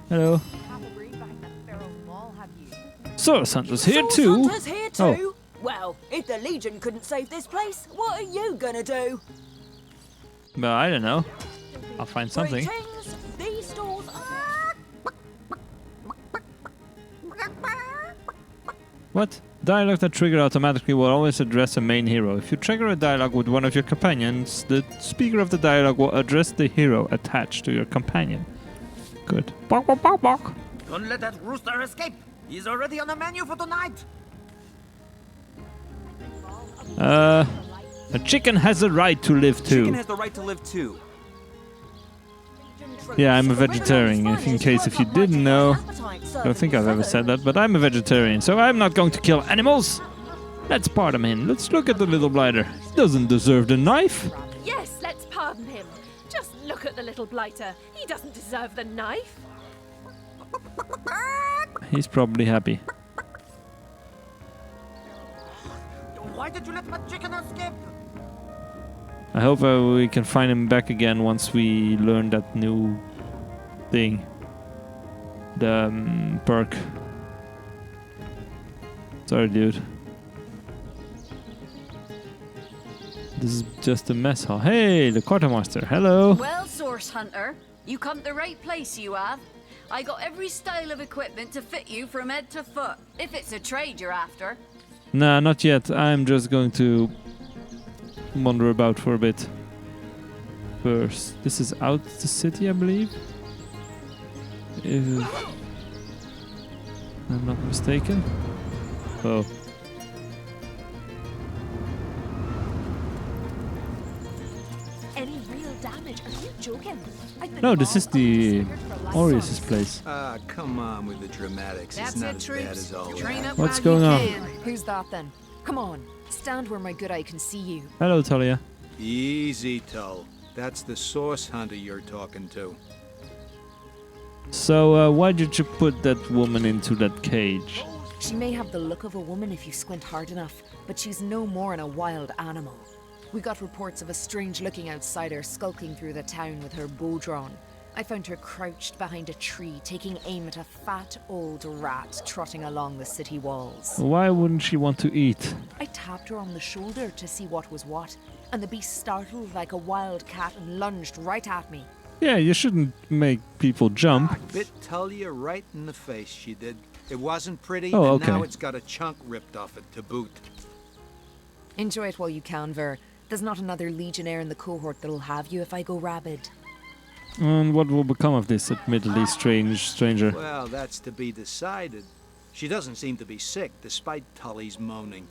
Hello. Source Hunter's here too. Hunter's here too? Oh. Well, if the Legion couldn't save this place, what are you gonna do? Well, I don't know. I'll find something. Greetings. These stores What? Dialogue that trigger automatically will always address a main hero. If you trigger a dialogue with one of your companions, the speaker of the dialogue will address the hero attached to your companion. Good. Bok, bok, bok, bok. Don't let that rooster escape. He's already on the menu for tonight. A chicken has the right to live too. Chicken has the right to live too. Yeah, I'm a vegetarian, in case if you didn't know. I don't think I've ever said that, but I'm a vegetarian, so I'm not going to kill animals. Let's pardon him. Let's look at the little blighter. He doesn't deserve the knife. Yes, let's pardon him. Just look at the little blighter. He doesn't deserve the knife. He's probably happy. Why did you let my chicken escape? I hope we can find him back again once we learn that new thing. The perk. Sorry, dude. This is just a mess hall. Hey, the quartermaster. Hello. Well, Source Hunter, you come to the right place, you have. I got every style of equipment to fit you from head to foot, if it's a trade you're after. Nah, not yet. I'm just going to wander about for a bit. First, this is out the city, I believe. If I'm not mistaken. Oh. Any real damage? Are you joking? No, this is the Aureus' place. Ah, come on with the dramatics. That's it's not it, as troops. bad as all Train that. up What's while going you on? can. Who's that then? Come on, stand where my good eye can see you. Hello, Talia. Easy, Tull. That's the source hunter you're talking to. So, why did you put that woman into that cage? She may have the look of a woman if you squint hard enough, but she's no more than a wild animal. We got reports of a strange-looking outsider skulking through the town with her bow drawn. I found her crouched behind a tree, taking aim at a fat old rat trotting along the city walls. Why wouldn't she want to eat? I tapped her on the shoulder to see what was what, and the beast startled like a wild cat and lunged right at me. Yeah, you shouldn't make people jump. Bit Tullia right in the face, she did. It wasn't pretty, Oh, and okay. now it's got a chunk ripped off it to boot. Enjoy it while you can, Ver. There's not another legionnaire in the cohort that'll have you if I go rabid. And what will become of this admittedly strange stranger? Well, that's to be decided. She doesn't seem to be sick, despite Tully's moaning.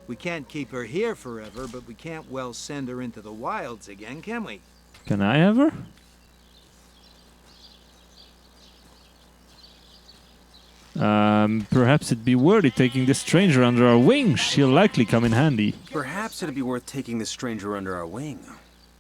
We can't keep her here forever, but we can't well send her into the wilds again, can we? Can I have her? Perhaps it'd be worthy taking this stranger under our wing. She'll likely come in handy. Perhaps it'd be worth taking this stranger under our wing.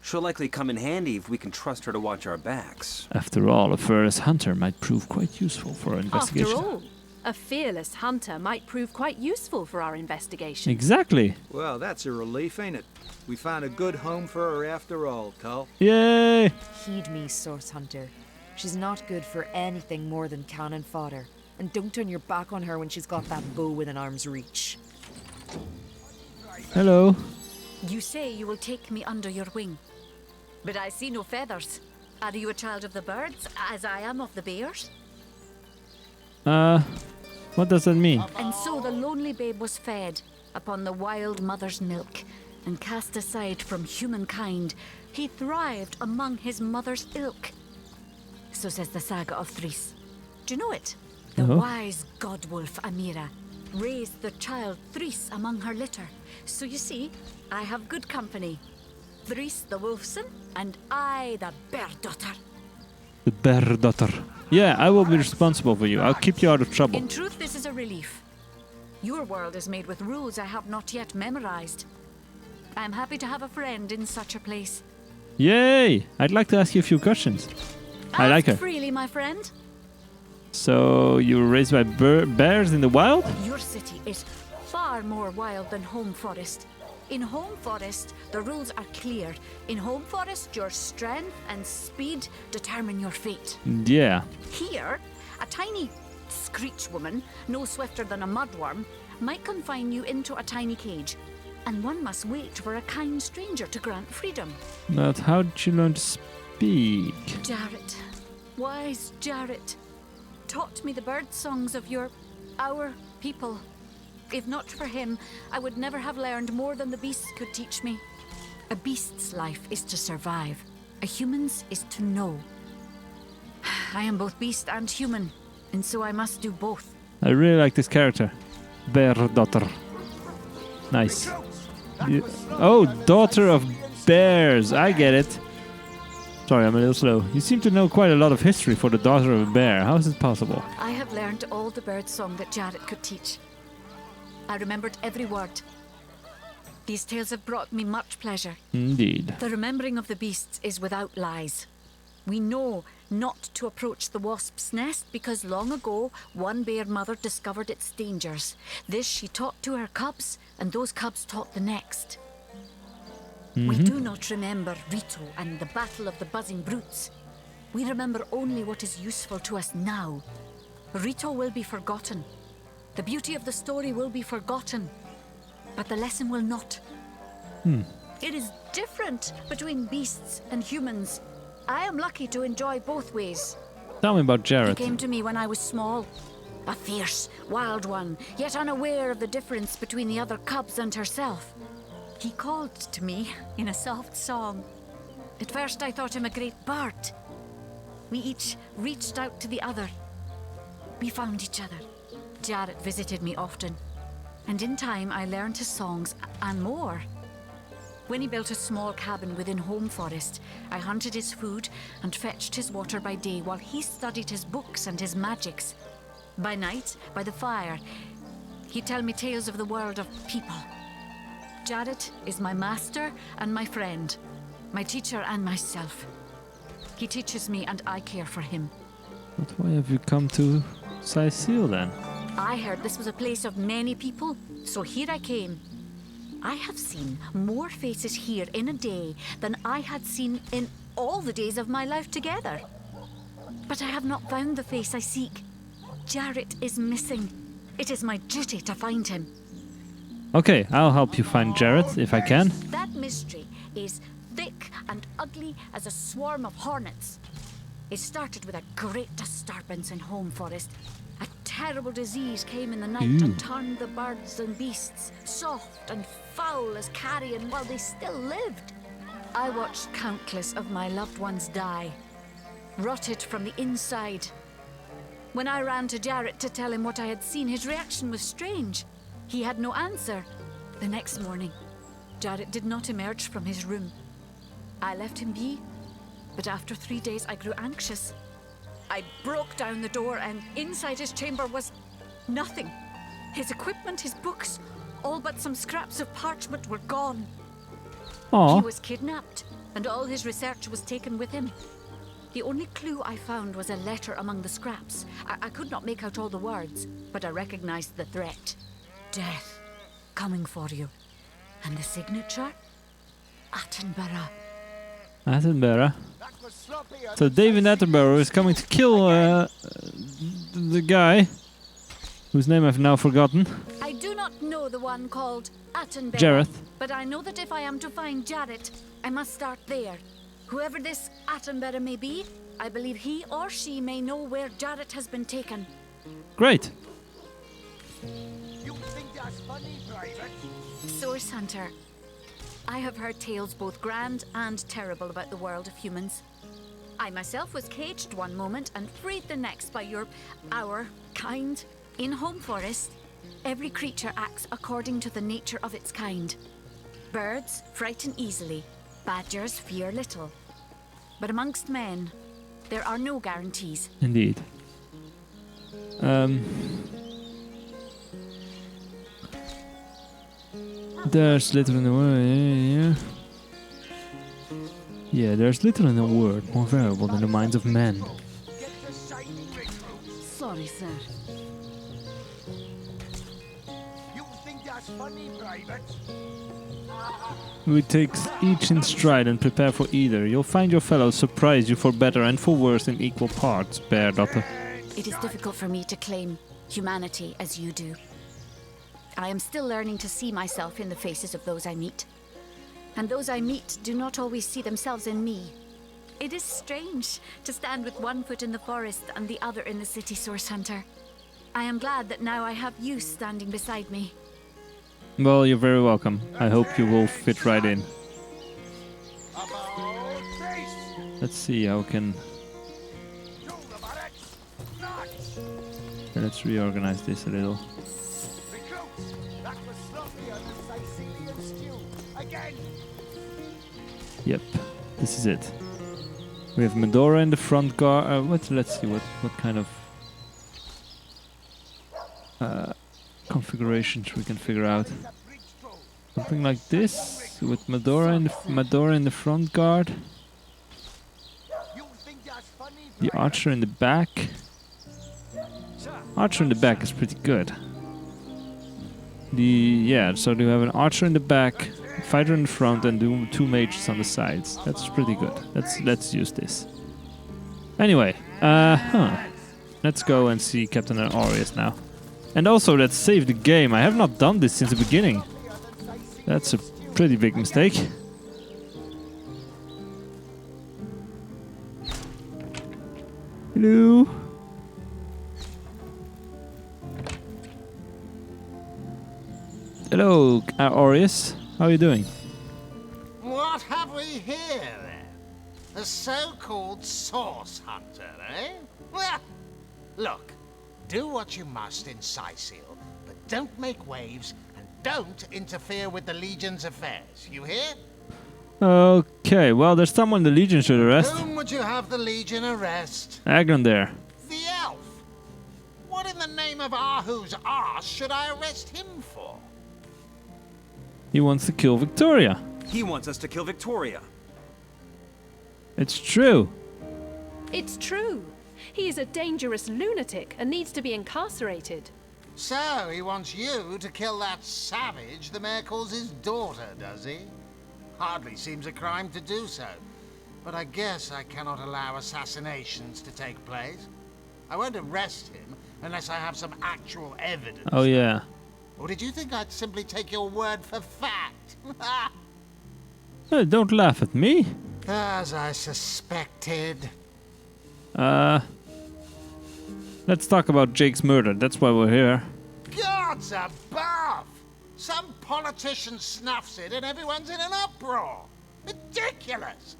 She'll likely come in handy if we can trust her to watch our backs. After all, a fearless hunter might prove quite useful for our investigation. After all, a fearless hunter might prove quite useful for our investigation. Exactly. Well, that's a relief, ain't it? We found a good home for her after all, Tull. Yay! Heed me, Source Hunter. She's not good for anything more than cannon fodder. And don't turn your back on her when she's got that bow within arm's reach. Hello. You say you will take me under your wing. But I see no feathers. Are you a child of the birds, as I am of the bears? What does that mean? And so the lonely babe was fed upon the wild mother's milk, and cast aside from humankind, he thrived among his mother's ilk. So says the saga of Threes. Do you know it? The wise godwolf Amira raised the child Threes among her litter. So you see, I have good company. Threes the wolfson, and I the Bairdotr. The Bairdotr. Yeah, I will be responsible for you. I'll keep you out of trouble. In truth, this is a relief. Your world is made with rules I have not yet memorized. I am happy to have a friend in such a place. Yay! I'd like to ask you a few questions. I like her. Ask freely, my friend. So, you were raised by bears in the wild? Your city is far more wild than Home Forest. In Home Forest, the rules are clear. In Home Forest, your strength and speed determine your fate. Yeah. Here, screech woman, no swifter than a mudworm, might confine you into a tiny cage, and one must wait for a kind stranger to grant freedom. But how did you learn to speak? Jarrett, wise Jarrett, taught me the bird songs of our people. If not for him, I would never have learned more than the beasts could teach me. A beast's life is to survive. A human's is to know. I am both beast and human, and so I must do both. I really like this character. Bairdotr. Nice. Oh, daughter of bears. I get it. Sorry, I'm a little slow. You seem to know quite a lot of history for the daughter of a bear. How is it possible? I have learned all the bird song that Jarrett could teach. I remembered every word. These tales have brought me much pleasure. Indeed. The remembering of the beasts is without lies. We know not to approach the wasp's nest because long ago one bear mother discovered its dangers. This she taught to her cubs, and those cubs taught the next. We do not remember Rito and the battle of the buzzing brutes. We remember only what is useful to us now. Rito will be forgotten. The beauty of the story will be forgotten. But the lesson will not. It is different between beasts and humans. I am lucky to enjoy both ways. Tell me about Jarrett. He came to me when I was small. A fierce, wild one, yet unaware of the difference between the other cubs and herself. He called to me in a soft song. At first I thought him a great bird. We each reached out to the other. We found each other. Jarrett visited me often. And in time I learned his songs and more. When he built a small cabin within Home Forest, I hunted his food and fetched his water by day while he studied his books and his magics. By night, by the fire, he'd tell me tales of the world of people. Jarrett is my master and my friend, my teacher and myself. He teaches me and I care for him. But why have you come to Sicil then? I heard this was a place of many people, so here I came. I have seen more faces here in a day than I had seen in all the days of my life together. But I have not found the face I seek. Jarrett is missing. It is my duty to find him. Okay, I'll help you find Jarrett if I can. That mystery is thick and ugly as a swarm of hornets. It started with a great disturbance in Home Forest. A terrible disease came in the night and turned the birds and beasts soft and foul as carrion while they still lived. I watched countless of my loved ones die, rotted from the inside. When I ran to Jarrett to tell him what I had seen, his reaction was strange. He had no answer. The next morning, Jarrett did not emerge from his room. I left him be, but after 3 days I grew anxious. I broke down the door and inside his chamber was nothing. His equipment, his books, all but some scraps of parchment were gone. Aww. He was kidnapped and all his research was taken with him. The only clue I found was a letter among the scraps. I could not make out all the words, but I recognized the threat. Death coming for you. And the signature? Attenborough. Attenborough. So David Attenborough is coming to kill the guy whose name I've now forgotten. I do not know the one called Attenborough. Jarrett. But I know that if I am to find Jarrett, I must start there. Whoever this Attenborough may be, I believe he or she may know where Jarrett has been taken. Great. You think that's funny, Private? Source Hunter. I have heard tales both grand and terrible about the world of humans. I myself was caged one moment and freed the next by our kind. In Home Forest, every creature acts according to the nature of its kind. Birds frighten easily, badgers fear little. But amongst men, there are no guarantees. Indeed. There's little in the word. Yeah, there's little in the word more variable than the minds of men. Sorry, sir. You think that's funny, Private? We take each in stride and prepare for either. You'll find your fellows surprise you for better and for worse in equal parts, Bairdotr. It is difficult for me to claim humanity as you do. I am still learning to see myself in the faces of those I meet. And those I meet do not always see themselves in me. It is strange to stand with one foot in the forest and the other in the city, Source Hunter. I am glad that now I have you standing beside me. Well, you're very welcome. I hope you will fit right in. Let's see how we can... Let's reorganize this a little. Yep, this is it. We have Medora in the front guard. Let's see what kind of configurations we can figure out. Something like this with Medora in the front guard. The archer in the back. Archer in the back is pretty good. So we have an archer in the back, a fighter in the front, and two mages on the sides. That's pretty good. Let's use this. Anyway, let's go and see Captain Aureus now. And also, let's save the game. I have not done this since the beginning. That's a pretty big mistake. Hello. Hello, Aureus. How are you doing? What have we here, then? A so-called source hunter, eh? Well, look, do what you must in Sicil, but don't make waves and don't interfere with the Legion's affairs. You hear? Okay, well, there's someone the Legion should arrest. Whom would you have the Legion arrest? Agron there. The elf. What in the name of Ahu's arse should I arrest him for? He wants to kill Victoria. He wants us to kill Victoria. It's true. It's true. He is a dangerous lunatic and needs to be incarcerated. So, he wants you to kill that savage the mayor calls his daughter, does he? Hardly seems a crime to do so. But I guess I cannot allow assassinations to take place. I won't arrest him unless I have some actual evidence. Oh, yeah. Or did you think I'd simply take your word for fact? Hey, don't laugh at me. As I suspected. Let's talk about Jake's murder. That's why we're here. Gods above! Some politician snuffs it and everyone's in an uproar. Ridiculous!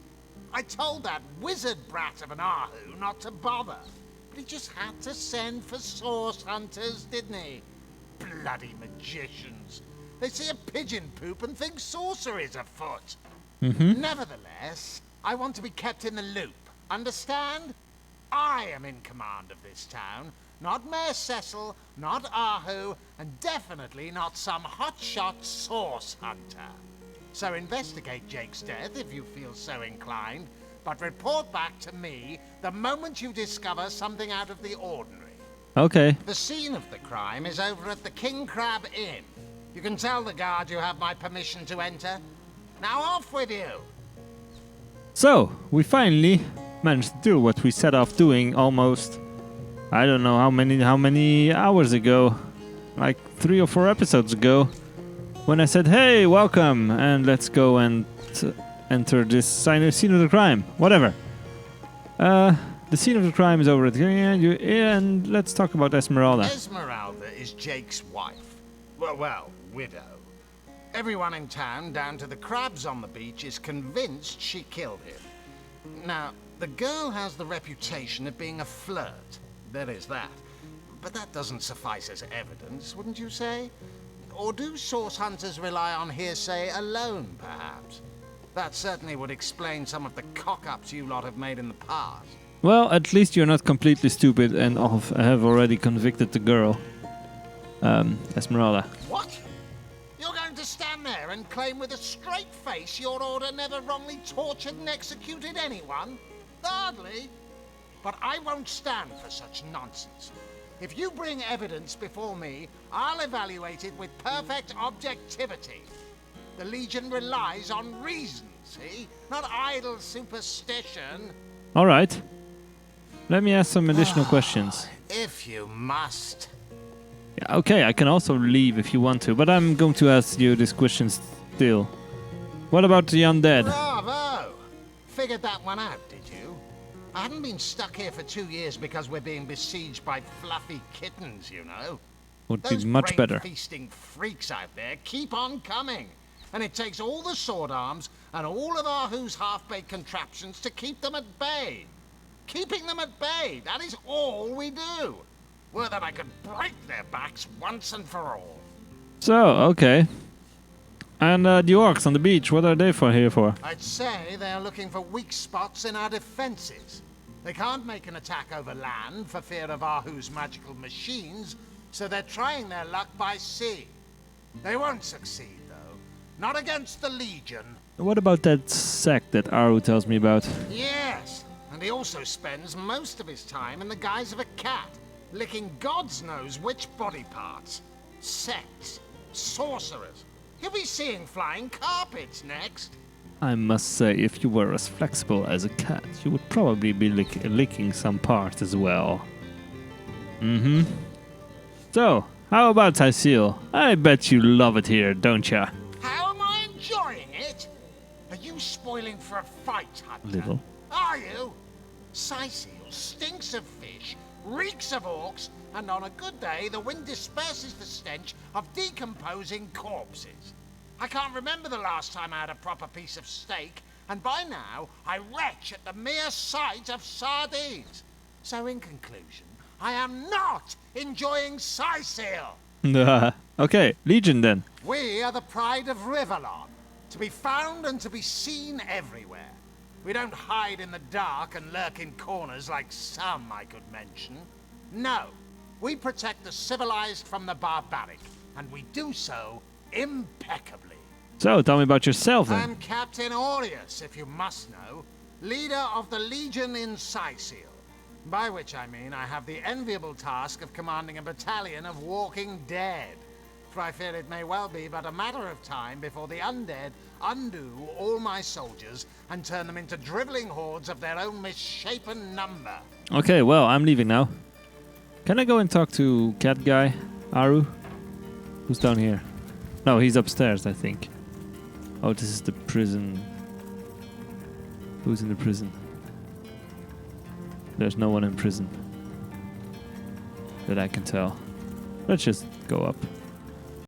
I told that wizard brat of an Ahu not to bother. But he just had to send for source hunters, didn't he? Bloody magicians. They see a pigeon poop and think sorcery's afoot. Nevertheless, I want to be kept in the loop. Understand? I am in command of this town, not Mayor Cecil, not Ahu, and definitely not some hotshot source hunter. So investigate Jake's death if you feel so inclined, but report back to me the moment you discover something out of the ordinary. Okay. The scene of the crime is over at the King Crab Inn. You can tell the guard you have my permission to enter. Now off with you! So, we finally managed to do what we set off doing almost, I don't know how many hours ago, like 3 or 4 episodes ago, when I said, hey, welcome, and let's go and enter this scene of the crime, whatever. The scene of the crime is over at the and let's talk about Esmeralda. Esmeralda is Jake's wife. Well, widow. Everyone in town, down to the crabs on the beach, is convinced she killed him. Now, the girl has the reputation of being a flirt. There is that. But that doesn't suffice as evidence, wouldn't you say? Or do source hunters rely on hearsay alone, perhaps? That certainly would explain some of the cock-ups you lot have made in the past. Well, at least you're not completely stupid and have already convicted the girl. Esmeralda. What? You're going to stand there and claim with a straight face your order never wrongly tortured and executed anyone? Hardly. But I won't stand for such nonsense. If you bring evidence before me, I'll evaluate it with perfect objectivity. The Legion relies on reason, see? Not idle superstition. All right. Let me ask some additional questions. If you must. Yeah, okay, I can also leave if you want to, but I'm going to ask you this question still. What about the undead? Bravo! Figured that one out, did you? I haven't been stuck here for 2 years because we're being besieged by fluffy kittens, you know. Would be Those much better. brain-feasting freaks out there keep on coming. And it takes all the sword arms and all of Ahu's half-baked contraptions to keep them at bay. Keeping them at bay, that is all we do. Were that I could break their backs once and for all. So, okay. And the orcs on the beach, what are they here for? I'd say they are looking for weak spots in our defenses. They can't make an attack over land for fear of Ahu's magical machines, so they're trying their luck by sea. They won't succeed, though. Not against the Legion. What about that sack that Aru tells me about? Yes, and he also spends most of his time in the guise of a cat, licking God's knows which body parts. Sects, sorcerers. He'll be seeing flying carpets next. I must say, if you were as flexible as a cat, you would probably be licking some parts as well. Mm-hmm. So, how about Tysil? I bet you love it here, don't ya? How am I enjoying it? Are you spoiling for a fight, Hunter? Little. Are you? Sysil stinks of fish, reeks of orcs, and on a good day, the wind disperses the stench of decomposing corpses. I can't remember the last time I had a proper piece of steak, and by now, I retch at the mere sight of sardines. So in conclusion, I am not enjoying Sysil. Okay, Legion then. We are the pride of Rivalon, to be found and to be seen everywhere. We don't hide in the dark and lurk in corners like some I could mention. No, we protect the civilized from the barbaric, and we do so impeccably. So, tell me about yourself then. I'm Captain Aureus, if you must know, leader of the Legion in Sysil. By which I mean I have the enviable task of commanding a battalion of walking dead. For I fear it may well be but a matter of time before the undead undo all my soldiers and turn them into driveling hordes of their own misshapen number. Okay, well, I'm leaving now. Can I go and talk to cat guy, Aru? Who's down here? No, he's upstairs, I think. Oh, this is the prison. Who's in the prison? There's no one in prison that I can tell. Let's just go up.